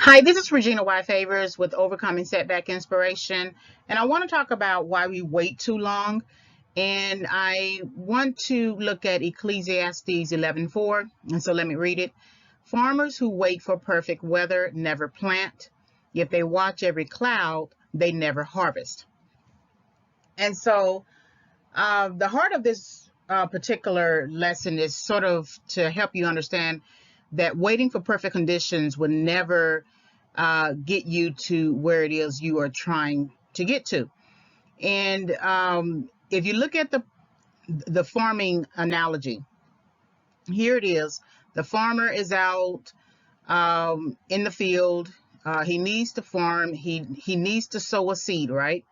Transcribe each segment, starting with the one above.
Hi, this is Regina Y. Favors with Overcoming Setback Inspiration, and I want to talk about why we wait too long. And I want to look at Ecclesiastes 11:4, and so let me read it. Farmers who wait for perfect weather never plant. If they watch every cloud, they never harvest. And so the heart of this particular lesson is sort of to help you understand that waiting for perfect conditions will never get you to where it is you are trying to get to. And if you look at the farming analogy, here it is. The farmer is out in the field. He needs to farm. He needs to sow a seed, right?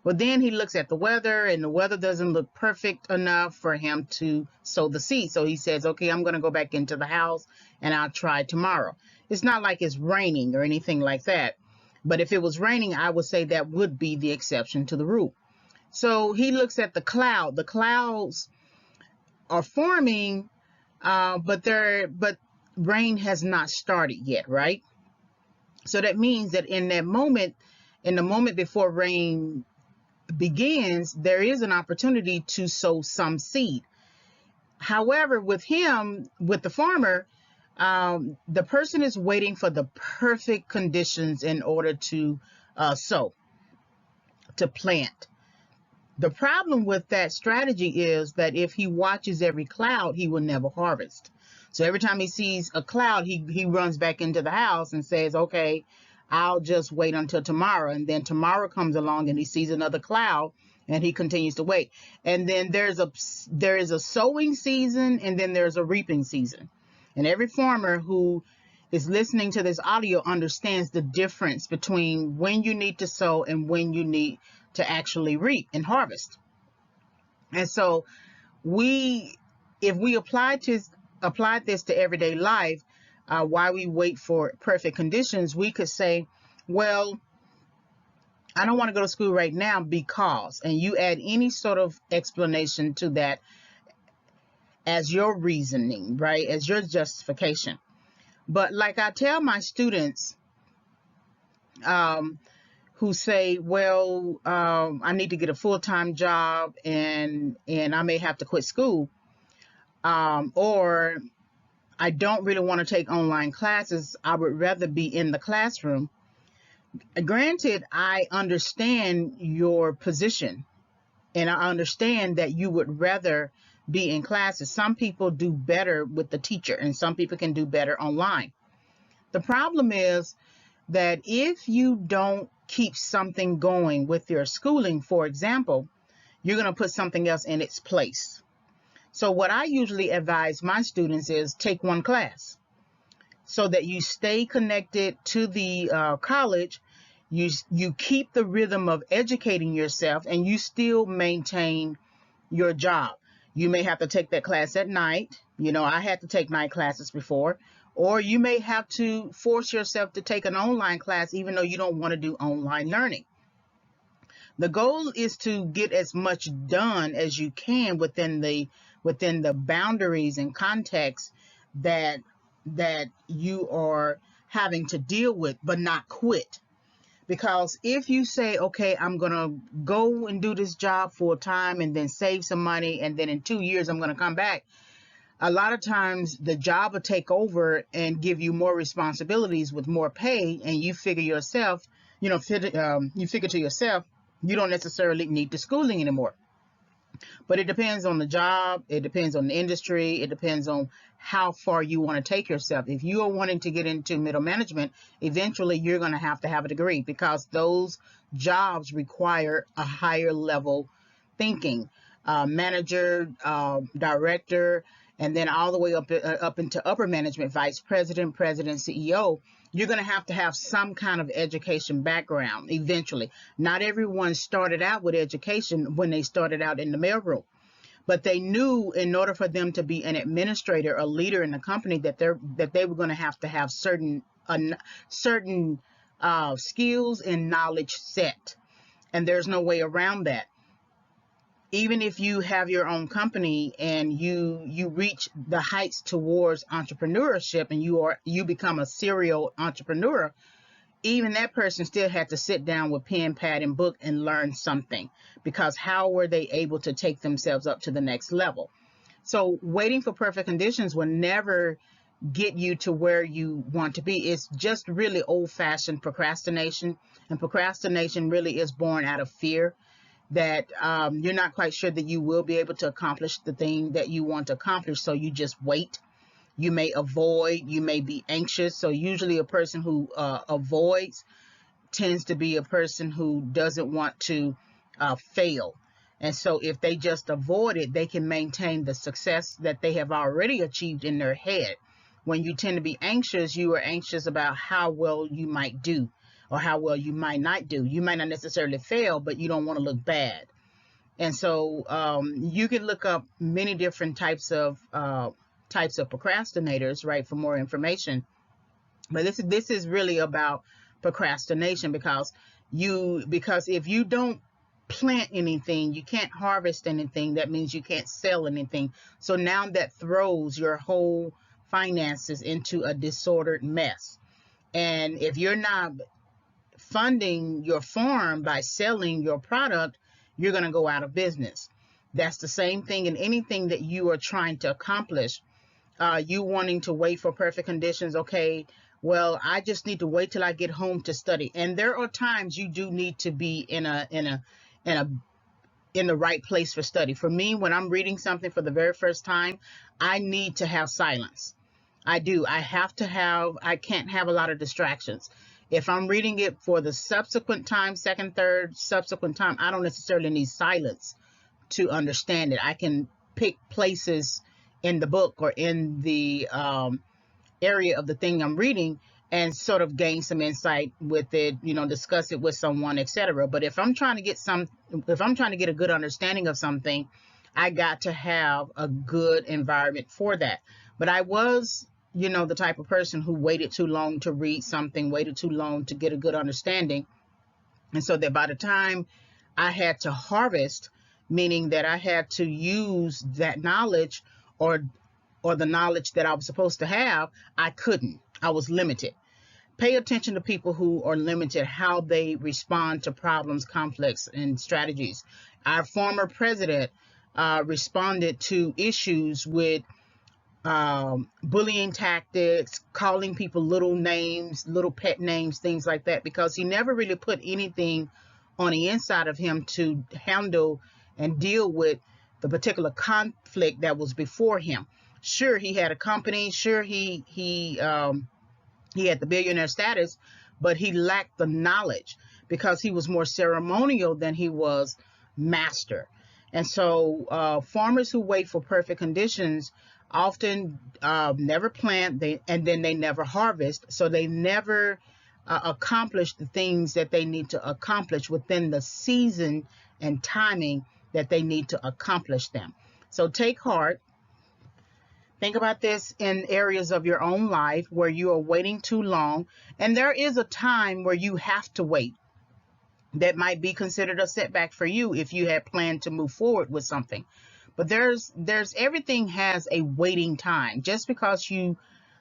But then he looks at the weather, and the weather doesn't look perfect enough for him to sow the seed. So he says, okay, I'm going to go back into the house and I'll try tomorrow. It's not like it's raining or anything like that. But if it was raining, I would say that would be the exception to the rule. So he looks at the cloud. The clouds are forming, but rain has not started yet, right? So that means that in the moment before rain begins, there is an opportunity to sow some seed. However, with the farmer, the person is waiting for the perfect conditions in order to sow, to plant. The problem with that strategy is that if he watches every cloud, he will never harvest. So every time he sees a cloud, he runs back into the house and says, okay, I'll just wait until tomorrow. And then tomorrow comes along and he sees another cloud and he continues to wait. And then there is a sowing season and then there's a reaping season. And every farmer who is listening to this audio understands the difference between when you need to sow and when you need to actually reap and harvest. And so we if we apply this to everyday life, why we wait for perfect conditions, we could say, well, I don't want to go to school right now because, and you add any sort of explanation to that as your reasoning, right? As your justification. But like I tell my students, who say, well, I need to get a full-time job and I may have to quit school, or I don't really want to take online classes. I would rather be in the classroom. Granted, I understand your position and I understand that you would rather be in classes. Some people do better with the teacher and some people can do better online. The problem is that if you don't keep something going with your schooling, for example, you're going to put something else in its place. So what I usually advise my students is take one class so that you stay connected to the college. You keep the rhythm of educating yourself and you still maintain your job. You may have to take that class at night. You know, I had to take night classes before. Or you may have to force yourself to take an online class even though you don't want to do online learning. The goal is to get as much done as you can within the boundaries and context that you are having to deal with, but not quit. Because if you say, okay, I'm going to go and do this job full time and then save some money and then in 2 years I'm going to come back, a lot of times the job will take over and give you more responsibilities with more pay, and you figure yourself, you figure to yourself, you don't necessarily need the schooling anymore. But it depends on the job, it depends on the industry, it depends on how far you want to take yourself. If you are wanting to get into middle management, eventually you're going to have a degree because those jobs require a higher level thinking. Manager, director, and then all the way up into upper management, vice president, president, CEO. You're going to have some kind of education background eventually. Not everyone started out with education when they started out in the mailroom, but they knew in order for them to be an administrator, a leader in the company, that they were going to have certain skills and knowledge set, and there's no way around that. even if you have your own company and you reach the heights towards entrepreneurship and you become a serial entrepreneur, even that person still had to sit down with pen, pad, and book and learn something, because how were they able to take themselves up to the next level? So waiting for perfect conditions will never get you to where you want to be. It's just really old-fashioned procrastination, and procrastination really is born out of fear that you're not quite sure that you will be able to accomplish the thing that you want to accomplish, so you just wait. You may avoid, you may be anxious. So usually a person who avoids tends to be a person who doesn't want to fail. And so if they just avoid it, they can maintain the success that they have already achieved in their head. When you tend to be anxious, you are anxious about how well you might do or how well you might not do. You might not necessarily fail, but you don't want to look bad. And so you can look up many different types of procrastinators, right, for more information. But this is really about procrastination, because if you don't plant anything, you can't harvest anything. That means you can't sell anything. So now that throws your whole finances into a disordered mess. And if you're not funding your farm by selling your product, you're going to go out of business. That's the same thing in anything that you are trying to accomplish. You wanting to wait for perfect conditions. Okay, well, I just need to wait till I get home to study. And there are times you do need to be in the right place for study. For me, when I'm reading something for the very first time, I need to have silence. I do. I can't have a lot of distractions. If I'm reading it for the subsequent time, second, third, subsequent time, I don't necessarily need silence to understand it. I can pick places in the book or in the area of the thing I'm reading and sort of gain some insight with it, discuss it with someone, etc. But if I'm trying to get a good understanding of something, I got to have a good environment for that. But I was, the type of person who waited too long to read something, waited too long to get a good understanding. And so that by the time I had to harvest, meaning that I had to use that knowledge or the knowledge that I was supposed to have, I couldn't. I was limited. Pay attention to people who are limited, how they respond to problems, conflicts, and strategies. Our former president responded to issues with bullying tactics, calling people little names, little pet names, things like that, because he never really put anything on the inside of him to handle and deal with the particular conflict that was before him. Sure, he had a company. Sure, he had the billionaire status, but he lacked the knowledge because he was more ceremonial than he was master. And so farmers who wait for perfect conditions often never plant, and then they never harvest. So they never accomplish the things that they need to accomplish within the season and timing that they need to accomplish them. So take heart. Think about this in areas of your own life where you are waiting too long. And there is a time where you have to wait. That might be considered a setback for you if you had planned to move forward with something. But there's everything has a waiting time. Just because you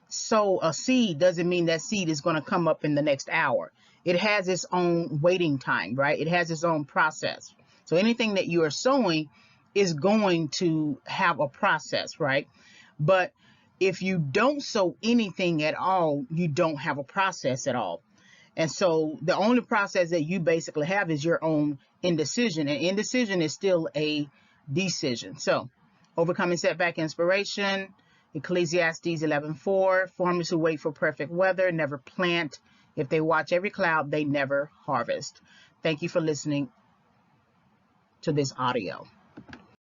sow a seed doesn't mean that seed is going to come up in the next hour. It has its own waiting time, right? It has its own process. So anything that you are sowing is going to have a process, right? But if you don't sow anything at all, you don't have a process at all. And so the only process that you basically have is your own indecision. And indecision is still a decision. So overcoming setback inspiration, Ecclesiastes 11:4, farmers who wait for perfect weather never plant. If they watch every cloud, they never harvest. Thank you for listening to this audio.